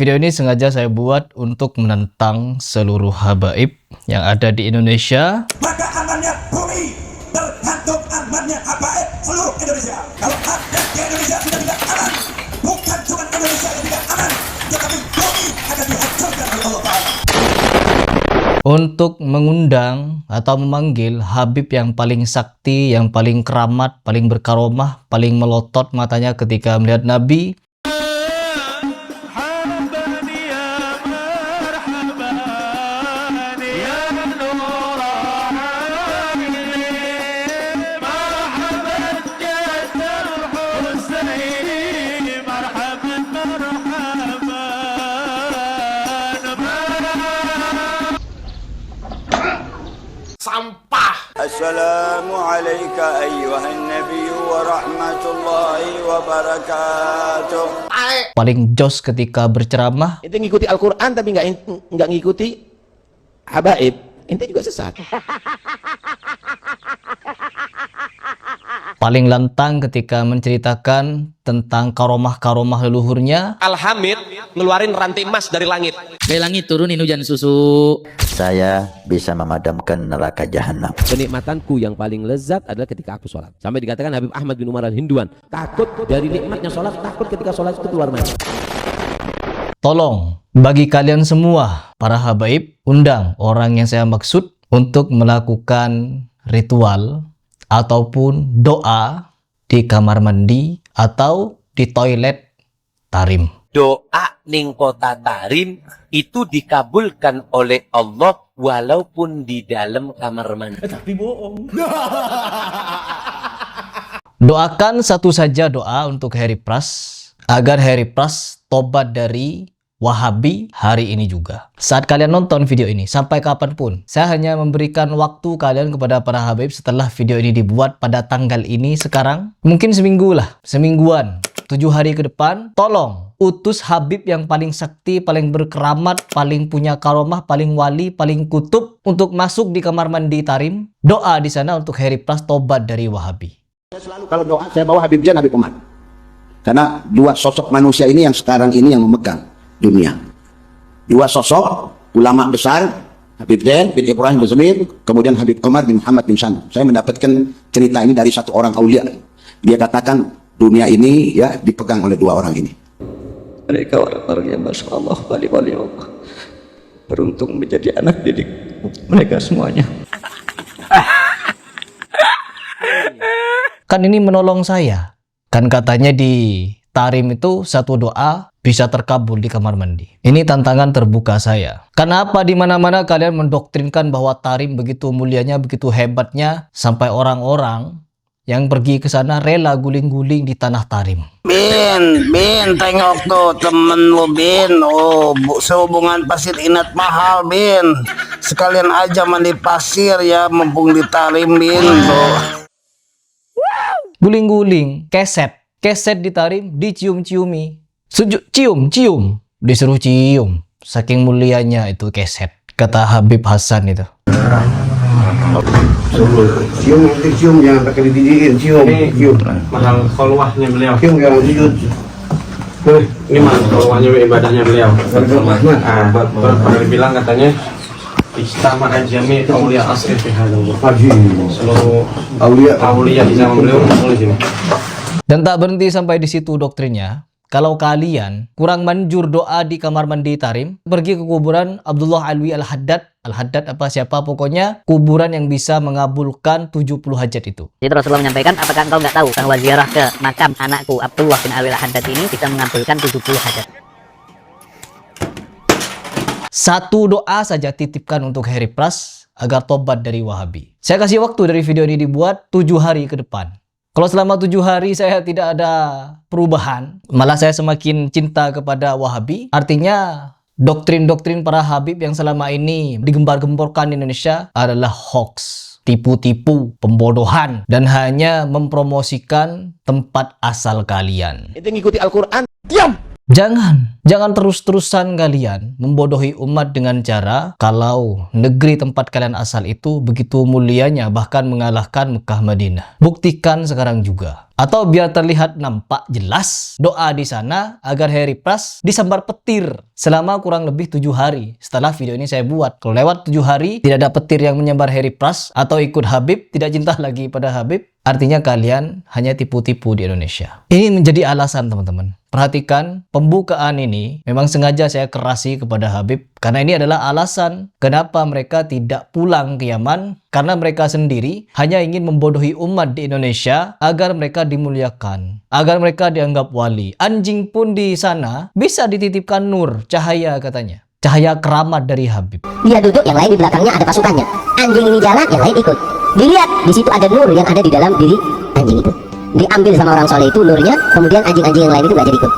Video ini sengaja saya buat untuk menentang seluruh habaib yang ada di Indonesia. Maka amannya bumi tergantung amannya habaib seluruh Indonesia. Kalau ada di Indonesia tidak aman, bukan cuma Indonesia yang tidak aman, tetapi bumi akan dihancurkan oleh Allah Ta'ala. Untuk mengundang atau memanggil habib yang paling sakti, yang paling keramat, paling berkaromah, paling melotot matanya ketika melihat Nabi. Sampah. Assalamualaikum ayyuhan nabiy wa rahmatullahi wa barakatuh. Paling jos ketika berceramah. Ente ngikuti Al-Quran tapi nggak ngikuti habaib, ente juga sesat. Paling lantang ketika menceritakan tentang karomah-karomah leluhurnya. Al-Hamid ngeluarin rantai emas dari langit. Dari langit turunin hujan susu. Saya bisa memadamkan neraka jahanam. Kenikmatanku yang paling lezat adalah ketika aku sholat. Sampai dikatakan Habib Ahmad bin Umar al-Hinduan, takut dari nikmatnya sholat, takut ketika sholat itu keluar mani. Tolong, bagi kalian semua, para habaib, undang orang yang saya maksud untuk melakukan ritual ataupun doa di kamar mandi atau di toilet Tarim. Doa ning kota Tarim itu dikabulkan oleh Allah walaupun di dalam kamar mandi. Tapi bohong. Doakan satu saja doa untuk Harry Pras agar Harry Pras tobat dari Wahabi hari ini juga. Saat kalian nonton video ini, sampai kapanpun, saya hanya memberikan waktu kalian kepada para habaib setelah video ini dibuat pada tanggal ini sekarang. Mungkin seminggu lah, semingguan, 7 hari ke depan, tolong utus habib yang paling sakti, paling berkeramat, paling punya karomah, paling wali, paling kutub untuk masuk di kamar mandi Tarim. Doa di sana untuk Harry Pras tobat dari Wahabi. Kalau doa saya bawa Habib Jan, Habib Umar. Karena dua sosok manusia ini yang sekarang ini yang memegang dunia. Dua sosok ulama besar, Habib Zain bin Ibrahim bin Zamir, kemudian Habib Umar bin Muhammad bin Sanu. Saya mendapatkan cerita ini dari satu orang aulia. Dia katakan dunia ini ya dipegang oleh dua orang ini. Mereka orang-orang yang Masya Allah, wali-wali Allah. Beruntung menjadi anak didik mereka semuanya. Kan ini menolong saya. Kan katanya di Tarim itu satu doa bisa terkabul di kamar mandi. Ini tantangan terbuka saya. Kenapa di mana-mana kalian mendoktrinkan bahwa Tarim begitu mulianya, begitu hebatnya, sampai orang-orang yang pergi ke sana rela guling-guling di tanah Tarim. Bin, tengok tuh temen lu Bin. Oh, sehubungan pasir inat mahal Bin. Sekalian aja mandi pasir ya, mumpung di Tarim Bin. Guling-guling, keset di Tarim, dicium-ciumi. Cium, disuruh cium. Saking mulianya itu keset, kata Habib Hasan itu. Cium jangan pakai dididikin, cium. Mahal kolwahnya beliau. Cium jangan sujud. Ini mahal kolwahnya ibadahnya beliau. Pernah bilang katanya Istama ajami aulia asri fi hadal. Seluruh aulia di zaman beliau di sini. Dan tak berhenti sampai di situ doktrinnya. Kalau kalian kurang manjur doa di kamar mandi Tarim, pergi ke kuburan Abdullah Alwi Al-Haddad apa siapa pokoknya, kuburan yang bisa mengabulkan 70 hajat itu. Jadi Rasulullah menyampaikan, apakah engkau nggak tahu bahwa ziarah ke makam anakku Abdullah bin Alwi Al-Haddad ini bisa mengabulkan 70 hajat. Satu doa saja titipkan untuk Harry Pras agar tobat dari Wahabi. Saya kasih waktu dari video ini dibuat 7 hari ke depan. Kalau selama 7 hari saya tidak ada perubahan, malah saya semakin cinta kepada Wahabi, artinya doktrin-doktrin para habib yang selama ini digembar-gemborkan di Indonesia adalah hoax, tipu-tipu, pembodohan, dan hanya mempromosikan tempat asal kalian. Ente ngikuti Al-Quran, diam. Jangan terus-terusan kalian membodohi umat dengan cara kalau negeri tempat kalian asal itu begitu mulianya bahkan mengalahkan Mekah Madinah. Buktikan sekarang juga. Atau biar terlihat nampak jelas, doa di sana agar Harry Pras disambar petir selama kurang lebih 7 hari setelah video ini saya buat. Kalau lewat 7 hari tidak ada petir yang menyambar Harry Pras atau ikut Habib, tidak cinta lagi pada Habib, artinya kalian hanya tipu-tipu di Indonesia. Ini menjadi alasan teman-teman. Perhatikan, pembukaan ini memang sengaja saya kerasi kepada Habib karena ini adalah alasan kenapa mereka tidak pulang ke Yaman, karena mereka sendiri hanya ingin membodohi umat di Indonesia agar mereka dimuliakan, agar mereka dianggap wali. Anjing pun di sana bisa dititipkan nur, cahaya katanya. Cahaya keramat dari Habib. Dia duduk, yang lain di belakangnya ada pasukannya. Anjing ini jalan, yang lain ikut. Dilihat, di situ ada nur yang ada di dalam diri anjing itu. Diambil sama orang soleh itu nurnya, kemudian anjing-anjing yang lain itu gak jadi ikut.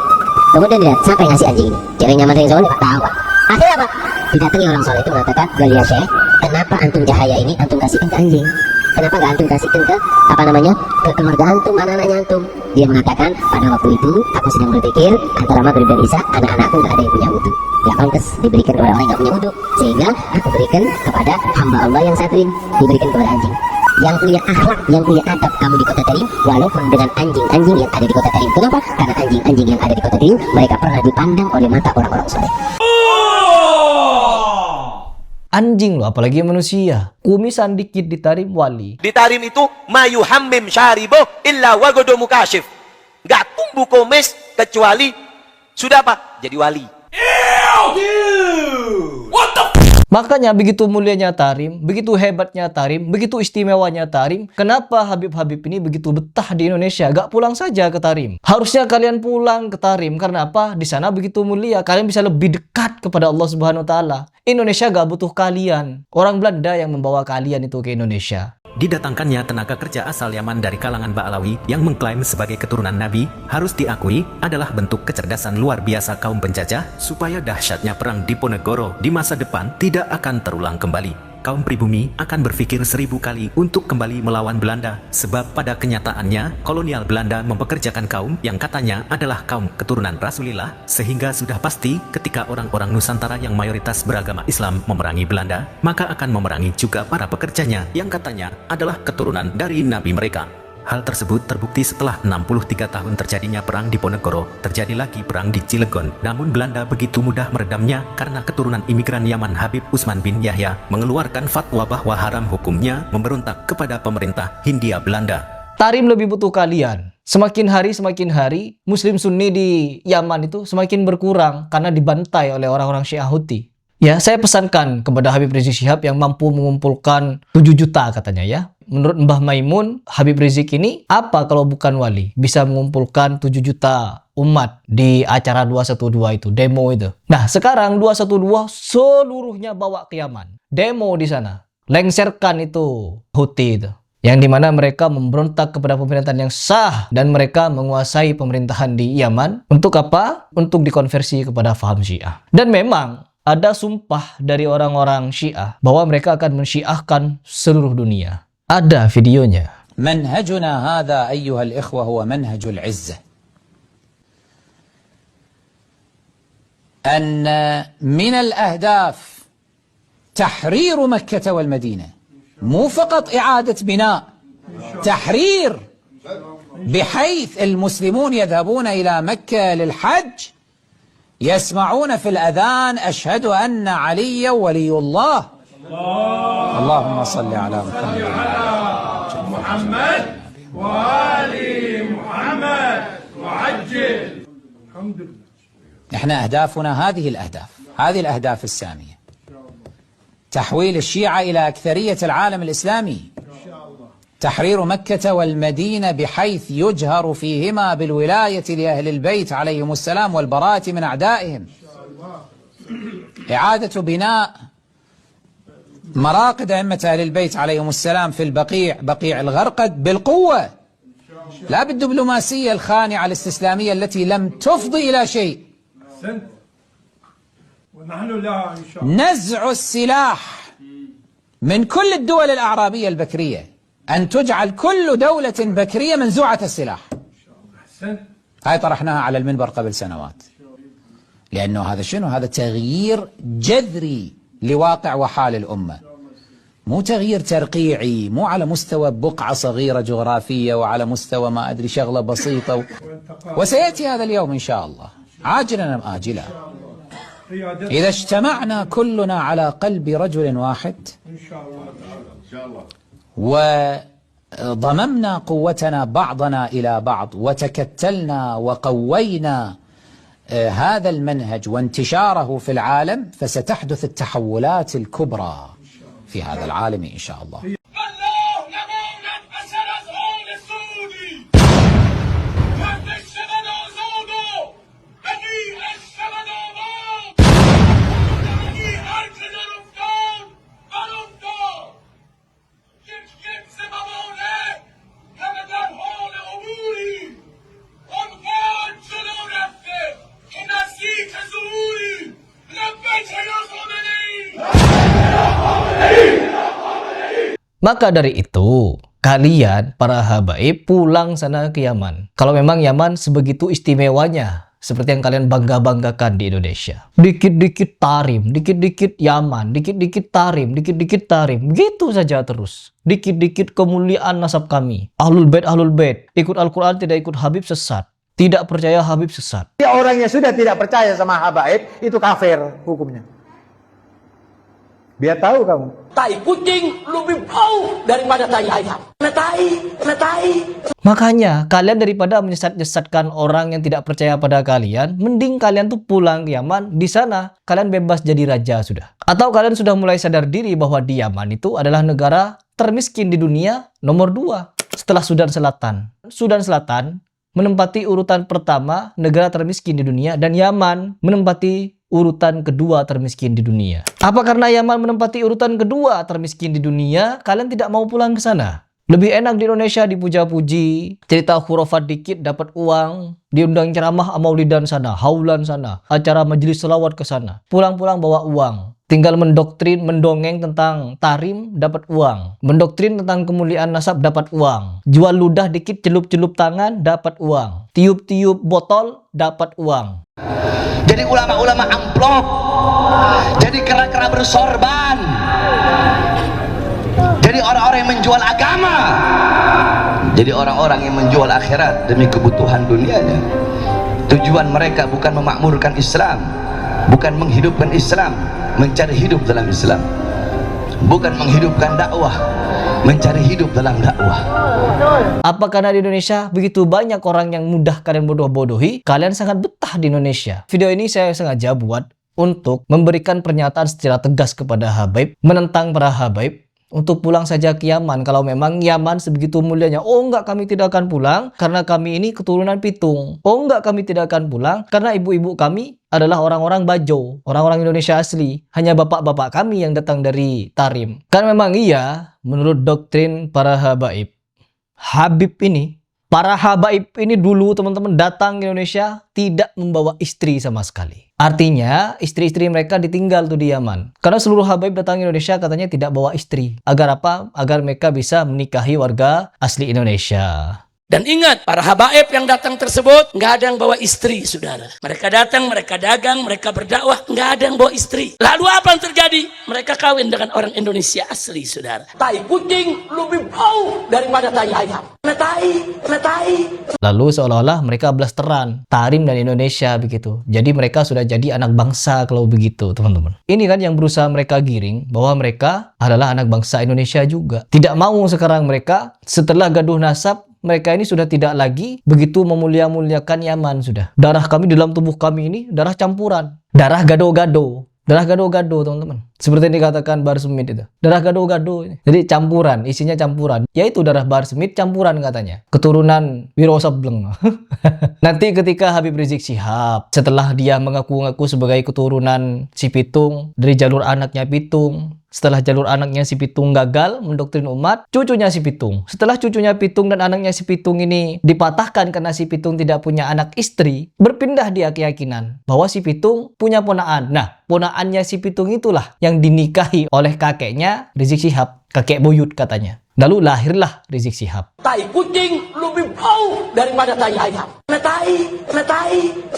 Kemudian dilihat, siapa yang ngasih anjing ini? Cewek nyaman yang soleh, tak tahu. Akhirnya apa? Didatangi orang soleh itu mengatakan, Galia Syekh, kenapa antum cahaya ini antum kasihkan ke anjing? Kenapa gak antum kasihkan ke ke keluarga antum, anak-anaknya antum? Dia mengatakan, pada waktu itu aku sedang berpikir antara Maghrib dan Isya, anak-anakku gak ada yang punya wudhu. Ya pantas diberikan kepada orang yang gak punya wudhu, sehingga aku berikan kepada hamba Allah yang satrin, diberikan kepada anjing. Yang punya akhlak, yang punya adab kamu di Kota Tarim, walaupun dengan anjing-anjing yang ada di Kota Tarim. Kenapa? Karena anjing-anjing yang ada di Kota Tarim mereka pernah dipandang oleh mata orang-orang soleh. Anjing loh, apalagi manusia. Kumisan dikit di Tarim wali. Di Tarim itu mayu hammim syaribo illa wagodo mukashif. Gak tumbuh komis kecuali sudah apa? Jadi wali. What the Makanya begitu mulianya Tarim, begitu hebatnya Tarim, begitu istimewanya Tarim, kenapa Habib-Habib ini begitu betah di Indonesia? Gak pulang saja ke Tarim. Harusnya kalian pulang ke Tarim, karena apa? Di sana begitu mulia, kalian bisa lebih dekat kepada Allah Subhanahu Wa Taala. Indonesia gak butuh kalian. Orang Belanda yang membawa kalian itu ke Indonesia. Didatangkannya tenaga kerja asal Yaman dari kalangan Ba'alawi yang mengklaim sebagai keturunan Nabi harus diakui adalah bentuk kecerdasan luar biasa kaum penjajah supaya dahsyatnya perang Diponegoro di masa depan tidak akan terulang kembali. Kaum pribumi akan berpikir 1000 kali untuk kembali melawan Belanda sebab pada kenyataannya kolonial Belanda mempekerjakan kaum yang katanya adalah kaum keturunan Rasulullah, sehingga sudah pasti ketika orang-orang Nusantara yang mayoritas beragama Islam memerangi Belanda, maka akan memerangi juga para pekerjanya yang katanya adalah keturunan dari Nabi mereka. Hal tersebut terbukti setelah 63 tahun terjadinya perang Diponegoro, terjadi lagi perang di Cilegon. Namun Belanda begitu mudah meredamnya karena keturunan imigran Yaman Habib Utsman bin Yahya mengeluarkan fatwa bahwa haram hukumnya memberontak kepada pemerintah Hindia Belanda. Tarim lebih butuh kalian. Semakin hari Muslim Sunni di Yaman itu semakin berkurang karena dibantai oleh orang-orang Syiah Houthi. Ya, saya pesankan kepada Habib Rizik Syihab yang mampu mengumpulkan 7 juta katanya ya. Menurut Mbah Maimun, Habib Rizik ini apa kalau bukan wali? Bisa mengumpulkan 7 juta umat di acara 212 itu, demo itu. Nah, sekarang 212 seluruhnya bawa ke Yaman. Demo di sana. Lengserkan itu Houthi itu. Yang dimana mereka memberontak kepada pemerintahan yang sah dan mereka menguasai pemerintahan di Yaman. Untuk apa? Untuk dikonversi kepada faham Syiah. Dan memang ada sumpah dari orang-orang Syiah bahwa mereka akan mensyiahkan seluruh dunia. Ada videonya. منهجنا هذا أيها الإخوة هو منهج العزة. أن من الأهداف تحرير مكة والمدينة، مو فقط إعادة بناء، تحرير، بحيث المسلمون يذهبون إلى مكة للحج يسمعون في الأذان أشهد أن علي ولي الله. اللهم صل على محمد وآل محمد وعجل. الحمد لله. احنا أهدافنا هذه الأهداف السامية. تحويل الشيعة إلى أكثرية العالم الإسلامي. تحرير مكة والمدينة بحيث يجهر فيهما بالولاية لأهل البيت عليهم السلام والبراءة من أعدائهم. إعادة بناء مراقد أئمة أهل البيت عليهم السلام في بقيع الغرقد بالقوة، لا بالدبلوماسية الخانعة الاستسلامية التي لم تفضي إلى شيء. نزع السلاح من كل الدول الأعرابية البكرية، أن تجعل كل دولة بكرية منزوعة السلاح. هاي طرحناها على المنبر قبل سنوات. لأنه هذا شنو؟ هذا تغيير جذري لواقع وحال الأمة، مو تغيير ترقيعي، مو على مستوى بقعة صغيرة جغرافية وعلى مستوى ما أدري شغلة بسيطة وسيأتي هذا اليوم إن شاء الله عاجلا أم آجلا إذا اجتمعنا كلنا على قلب رجل واحد وضممنا قوتنا بعضنا إلى بعض وتكتلنا وقوينا هذا المنهج وانتشاره في العالم، فستحدث التحولات الكبرى في هذا العالم إن شاء الله. Maka dari itu, kalian para habaib pulang sana ke Yaman. Kalau memang Yaman sebegitu istimewanya, seperti yang kalian bangga-banggakan di Indonesia. Dikit-dikit Tarim, dikit-dikit Yaman, dikit-dikit Tarim, dikit-dikit Tarim. Gitu saja terus. Dikit-dikit kemuliaan nasab kami. Ahlul Bait, ikut Al-Quran tidak ikut Habib sesat. Tidak percaya Habib sesat. Orang yang sudah tidak percaya sama habaib, itu kafir hukumnya. Biar tahu kamu. Tai kucing lebih bau daripada tai ayam. Tai. Makanya kalian daripada menyesat-nyesatkan orang yang tidak percaya pada kalian, mending kalian tuh pulang ke Yaman. Di sana kalian bebas jadi raja sudah. Atau kalian sudah mulai sadar diri bahwa di Yaman itu adalah negara termiskin di dunia nomor 2 setelah Sudan Selatan. Sudan Selatan menempati urutan pertama negara termiskin di dunia, dan Yaman menempati urutan kedua termiskin di dunia. Apa karena Yaman menempati urutan kedua termiskin di dunia, kalian tidak mau pulang ke sana? Lebih enak di Indonesia dipuja-puji, cerita khurafat dikit dapat uang, diundang ceramah maulidan sana, haulan sana, acara majelis selawat ke sana. Pulang-pulang bawa uang. Tinggal mendoktrin, mendongeng tentang tarim, dapat uang. Mendoktrin tentang kemuliaan nasab, dapat uang. Jual ludah dikit, celup-celup tangan, dapat uang. Tiup-tiup botol, dapat uang. Jadi ulama-ulama amplop, jadi kera-kera bersorban, jadi orang-orang yang menjual agama, jadi orang-orang yang menjual akhirat demi kebutuhan dunianya. Tujuan mereka bukan memakmurkan Islam, bukan menghidupkan Islam, mencari hidup dalam Islam, bukan menghidupkan dakwah, mencari hidup dalam dakwah. Apa karena di Indonesia begitu banyak orang yang mudah kalian bodoh-bodohi, kalian sangat betah di Indonesia? Video ini saya sengaja buat untuk memberikan pernyataan secara tegas kepada habaib, menentang para habaib untuk pulang saja ke Yaman kalau memang Yaman sebegitu mulianya. Oh enggak, kami tidak akan pulang karena kami ini keturunan pitung. Oh enggak, kami tidak akan pulang karena ibu-ibu kami adalah orang-orang Bajo, orang-orang Indonesia asli. Hanya bapak-bapak kami yang datang dari Tarim. Kan memang iya, menurut doktrin para habaib, para habaib ini dulu teman-teman datang ke Indonesia tidak membawa istri sama sekali. Artinya istri-istri mereka ditinggal tuh di Yaman. Karena seluruh habaib datang ke Indonesia katanya tidak bawa istri. Agar apa? Agar mereka bisa menikahi warga asli Indonesia. Dan ingat, para habaib yang datang tersebut nggak ada yang bawa istri, saudara. Mereka datang, mereka dagang, mereka berdakwah, nggak ada yang bawa istri. Lalu apa yang terjadi? Mereka kawin dengan orang Indonesia asli, saudara. Tai kucing lebih bau daripada tai ayam. Tai. Lalu seolah-olah mereka blasteran Tarim dan Indonesia begitu. Jadi mereka sudah jadi anak bangsa kalau begitu, teman-teman. Ini kan yang berusaha mereka giring bahwa mereka adalah anak bangsa Indonesia juga. Tidak mau sekarang mereka setelah gaduh nasab, mereka ini sudah tidak lagi begitu memulia-muliakan Yaman sudah. Darah kami dalam tubuh kami ini darah campuran. Darah gado-gado. Darah gado-gado, teman-teman. Seperti yang dikatakan Bahar Smith itu. Darah gado-gado. Jadi campuran, isinya campuran. Yaitu darah Bahar Smith campuran katanya. Keturunan Wiro Sableng. Nanti ketika Habib Rizik Syihab setelah dia mengaku-ngaku sebagai keturunan si Pitung dari jalur anaknya Pitung, setelah jalur anaknya si Pitung gagal mendoktrin umat, cucunya si Pitung. Setelah cucunya Pitung dan anaknya si Pitung ini dipatahkan karena si Pitung tidak punya anak istri, berpindah dia keyakinan bahwa si Pitung punya ponaan. Nah, ponaannya si Pitung itulah yang dinikahi oleh kakeknya Rizik Syihab, kakek buyut katanya. Lalu lahirlah Rizik Syihab. Tai kucing lebih bau daripada tai ayam. Tai.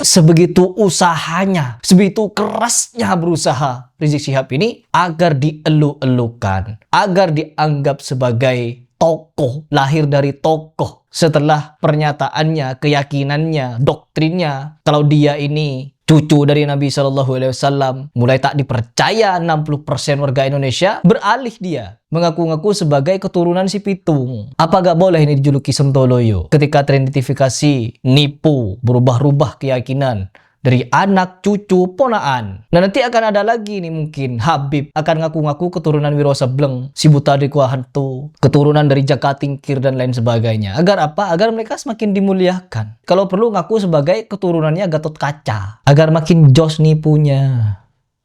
Sebegitu usahanya, sebegitu kerasnya berusaha Rizik Syihab ini agar dielu-elukan, agar dianggap sebagai tokoh, lahir dari tokoh. Setelah pernyataannya, keyakinannya, doktrinnya, kalau dia ini cucu dari Nabi SAW, mulai tak dipercaya 60% warga Indonesia, beralih dia mengaku-ngaku sebagai keturunan si Pitung. Apa gak boleh ini dijuluki Sontoloyo ketika teridentifikasi, nipu, berubah-ubah keyakinan dari anak, cucu, ponaan. Nah nanti akan ada lagi nih mungkin Habib akan ngaku-ngaku keturunan Wiro Sableng, si buta di Kuah Hantu, keturunan dari Jaka Tingkir dan lain sebagainya. Agar apa? Agar mereka semakin dimuliakan. Kalau perlu ngaku sebagai keturunannya Gatot Kaca, agar makin jos nipunya.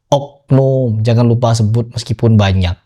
Oknum, jangan lupa sebut meskipun banyak.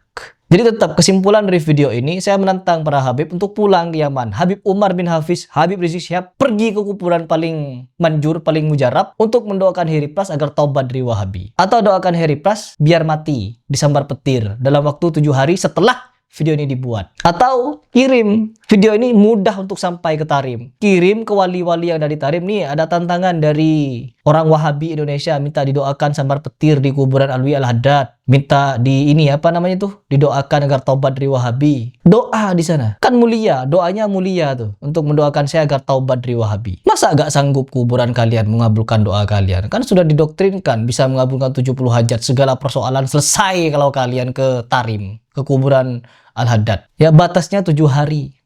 Jadi tetap kesimpulan dari video ini, saya menantang para Habib untuk pulang ke Yaman. Habib Umar bin Hafiz, Habib Rizik Syihab pergi ke kuburan paling manjur, paling mujarab untuk mendoakan Heri Pras agar taubat dari Wahabi. Atau doakan Heri Pras biar mati disambar petir dalam waktu 7 hari setelah video ini dibuat. Atau kirim video ini mudah untuk sampai ke Tarim. Kirim ke wali-wali yang dari Tarim. Nih ada tantangan dari orang Wahabi Indonesia, minta didoakan sambar petir di kuburan Alwi Al-Haddad. Minta di ini apa namanya tuh, didoakan agar taubat dari Wahabi. Doa di sana kan mulia, doanya mulia tuh untuk mendoakan saya agar taubat dari Wahabi. Masa gak sanggup kuburan kalian mengabulkan doa kalian? Kan sudah didoktrinkan bisa mengabulkan 70 hajat, segala persoalan selesai kalau kalian ke Tarim, ke kuburan Al-Haddad. Ya batasnya 7 hari.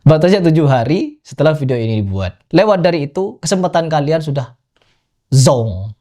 Batasnya 7 hari setelah video ini dibuat. Lewat dari itu kesempatan kalian sudah zong.